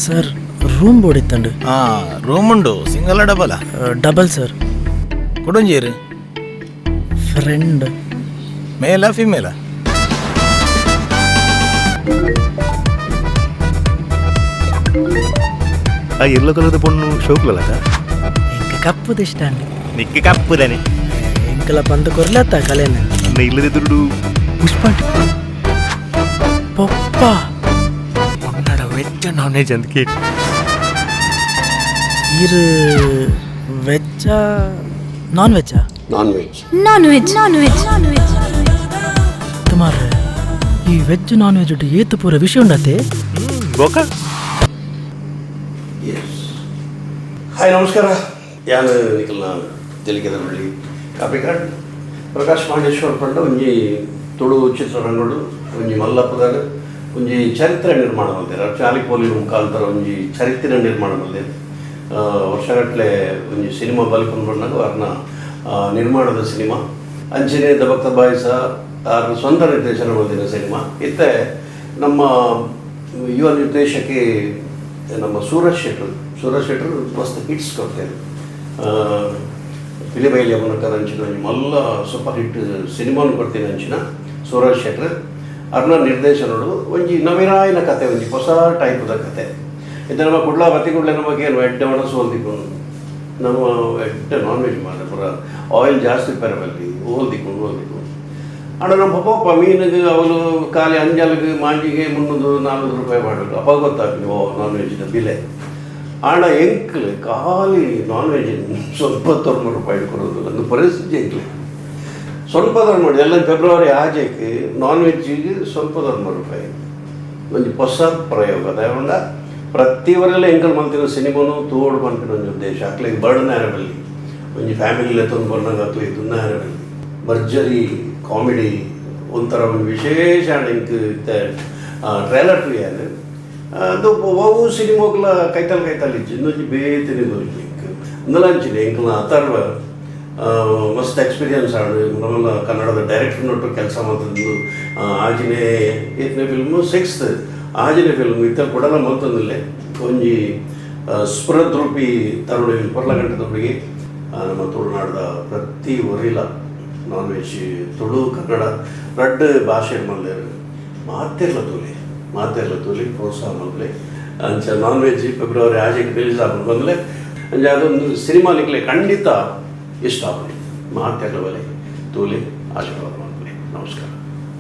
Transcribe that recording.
Sir room ಬೋಡಿತ್ತಂಡು. Room ಉಂಡು. Single double? Double sir. ಕೊಡೊಂಜೀರು ಫ್ರೆಂಡ್. ಮೇಲಾ ಫಿಮೇಲಾ? ಆ ಎಲ್ಲೋ ಕಲರ್ದ ಪೊಣ್ಣು ಶೋಕ್ಲಲ್ಲದ ಎಂಕ ಕಪ್ಪುದು ಇಷ್ಟ ಅಂడి. ನಿಕ್ಕೆ ಕಪ್ಪುದಾನೆ ಎಂಕಲ ಪಂತ ಕೊರ್ಲತ್ತ ಕಲೆನ ನನ್ನ ಇಲ್ಲದಿದ್ದುಡು ಪುಷ್ಪ ಪಪ್ಪ ಒನ್ನಡ ವೆಜ್ ನಾನ್ ವೆಜ್ ಅಂತ ಕೇಳಿ ಇರು ವೆಜ್ಜಾ ನಾನ್ ವೆಜ್ಜಾ? Non veg. Non veg non veg non veg ತುಮಾರ ಈ ವೆಜ್ ನಾನ್ ವೆಜ್ ಏತು ಪೂರ ವಿಷಯ ಉಂಡತೆ. ಗೋಕ ಹಾಯ್ ನಮಸ್ಕಾರ. ಯಾನು ನಿಖಲ್ನ ತೆಲಿಗೆದ ಬಳ್ಳಿ ಕಾಪಿಕಾಡ್ ಪ್ರಕಾಶ್ ಮಾಂಡೇಶ್ವರ ಪಂಡ ಒಂಜಿ ತುಳು ಚಿತ್ರರಂಗಡು ಒಂಜಿ ಮಲ್ಲಪ್ಪದಾಗ ಒಂಜಿ ಚರಿತ್ರೆ ನಿರ್ಮಾಣ ಮಾಡಿದ್ದಾರೆ. ಚಾಲಿಪೋಲಿ ಮುಖಾಂತರ ಒಂಜಿ ಚರಿತ್ರೆ ನಿರ್ಮಾಣ ಮಾಡಿದ್ದಾರೆ. ವರ್ಷಗಟ್ಟಲೆ ಒಂಜಿ ಸಿನಿಮಾ ಬಲ್ಪನ್ ಬಂದಾಗ ಅವ್ರನ್ನ ನಿರ್ಮಾಣದ ಸಿನಿಮಾ ಅಂಚನೆ ದಬಕ್ತ ಬಾಯಿಸ ಅವ್ರ ಸ್ವಂತ ನಿರ್ದೇಶನ ಮಾಡಿದ ಸಿನಿಮಾ. ಇತ್ತೆ ನಮ್ಮ ಯುವ ನಿರ್ದೇಶಕಿ ನಮ್ಮ ಸೂರಜ್ ಶೆಟ್ಟರು ಮಸ್ತ್ ಹಿಟ್ಸ್ ಕೊಡ್ತಾರೆ. ಪಿಲಿಬೈಲಿ ಮೂಲಕ ಅಂಚಿನ ಒಂಜಿ ಮಲ್ಲ ಸೂಪರ್ ಹಿಟ್ ಸಿನಿಮಾನು ಕೊಡ್ತೀನಿ ಅಂಚಿನ ಸೂರಜ್ ಶೆಟ್ಟರ್ ಅವ್ರನ್ನ ನಿರ್ದೇಶನಗಳು ಒಂಜಿ ನವಿರಾಯಿನ ಕತೆ, ಒಂಜಿ ಹೊಸ ಟೈಪ್ದ ಕತೆ. ಇದು ನಮ್ಮ ಕುಡ್ಲ ಬತ್ತಿ ಕುಡ್ಲೆ ನಮಗೆ ಏನು ಎಡ್ಡೆ ಮನಸ್ಸು ಹೊಲ್ದಿಕೊಂಡು ನಮ್ಮ ಎಡ್ಡೆ ನಾನ್ ವೆಜ್ ಮಾಡ ಪೂರ ಆಯಿಲ್ ಜಾಸ್ತಿ ಪೆರಬಲ್ಲಿ ಓಲ್ದಿಕೊಂಡು ಅಣ್ಣ ನಮ್ಮ ಪಪ್ಪ ಮೀನಿಗೆ ಅವಳು ಖಾಲಿ ಅಂಜಲ್ಗೆ ಮಾಂಜಿಗೆ 300-400 ರೂಪಾಯಿ ಮಾಡಬೇಕು. ಅಪ್ಪ ಗೊತ್ತಾಗ್ಲಿ ಓ ನಾನ್ ವೆಜ್ನ ಬಿಲೆ ಅಣ್ಣ ಎಂಕ್ಲು ಖಾಲಿ ನಾನ್ ವೆಜ್ ಸ್ವಲ್ಪ 90 ರೂಪಾಯಿ ಕೊಡೋದು ಒಂದು ಪರಿಸ್ಥಿತಿ ಎಂಕ್ಲು ಸ್ವಲ್ಪ ಧರ್ಮ ಮಾಡಿ ಎಲ್ಲ ಫೆಬ್ರವರಿ ಆಜೆಗೆ ನಾನ್ ವೆಜ್ಜಿಗೆ ಸ್ವಲ್ಪ 90 ರೂಪಾಯಿ ಒಂದು ಹೊಸ ಪ್ರಯೋಗ ಅದೊಂಡ ಪ್ರತಿವರೆಲ್ಲ ಎಂಕಲ್ ಮಾಡ್ತಿರೋ ಸಿನಿಮಾನು ತೋಡು ಮಾಡ್ತಿರೋ ಒಂದು ಉದ್ದೇಶ ಅಕ್ಲಿಗೆ ಬರ್ಡ್ನ ಬಲ್ಲಿ ಒಂಜಿ ಫ್ಯಾಮಿಲಿಲೆ ತಂದು ಬಂದಾಗ ಅಕ್ಲಿಗೆ ದುನ್ನ ಬಲ್ಲಿ ಭರ್ಜರಿ ಕಾಮಿಡಿ ಒಂಥರ ಒಂದು ವಿಶೇಷ ಇಂಕ್ ಟ್ರೇಲರ್ ಟು ಏನು ಅದು ಅವು ಸಿನಿಮಾಗ್ಲ ಕೈತಲ್ ಇಜ್ಜಿ ಇನ್ನೊಂದು ಬೇತಿನಿ ಇಂಕ್ ಇಂಕ್ಲ ಅಥರ್ವ ಮಸ್ತ್ ಎಕ್ಸ್ಪೀರಿಯನ್ಸ್ ಆಡು ನಮ್ಮೆಲ್ಲ ಕನ್ನಡದ ಡೈರೆಕ್ಟರ್ನೊಟ್ಟು ಕೆಲಸ ಮಾಡ್ತಿದ್ದು ಆಜಿನೇ 8ನೇ ಫಿಲ್ಮು 6th ಆಜಿನೇ ಫಿಲ್ಮ್ ಇತ್ತ ಕೊಡಲ್ಲ ಮತ್ತೊಂದಿಲ್ಲೇ ಒಂಜಿ ಸ್ಫುರದ್ರೂಪಿ ತರುಣ ಪರ್ಲಗಂಟದ ಹುಡುಗಿ ನಮ್ಮ ತುಳುನಾಡದ ಪ್ರತಿ ಒರಿಲ ನಾನ್ ವೆಜ್ ತುಳು ಕನ್ನಡ ರಡ್ಡ್ ಭಾಷೆ ಮಲ್ಲೇರು ಮಾತೆರ್ಲ ತೂಲಿ ಪ್ರೋತ್ಸಾಹ ಮಲ್ಲೆ ಅಂಚ ನಾನ್ ವೆಜ್ ಫೆಬ್ರವರಿ ಆಜೆಗೆ ರಿಲೀಸ್ ಆಗ್ಬೋದು ಬಂದಲೆ ಅಂಚೆ ಅದೊಂದು ಸಿನಿಮಾ ನಿಕ್ಲೆ ಖಂಡಿತ ಇಷ್ಟ ಆಗಲಿ ಮಾತೆರ್ಲ ಬಲೆ ತೂಲಿ ಆಶೀರ್ವಾದ ಮಾಡಲಿ. ನಮಸ್ಕಾರ.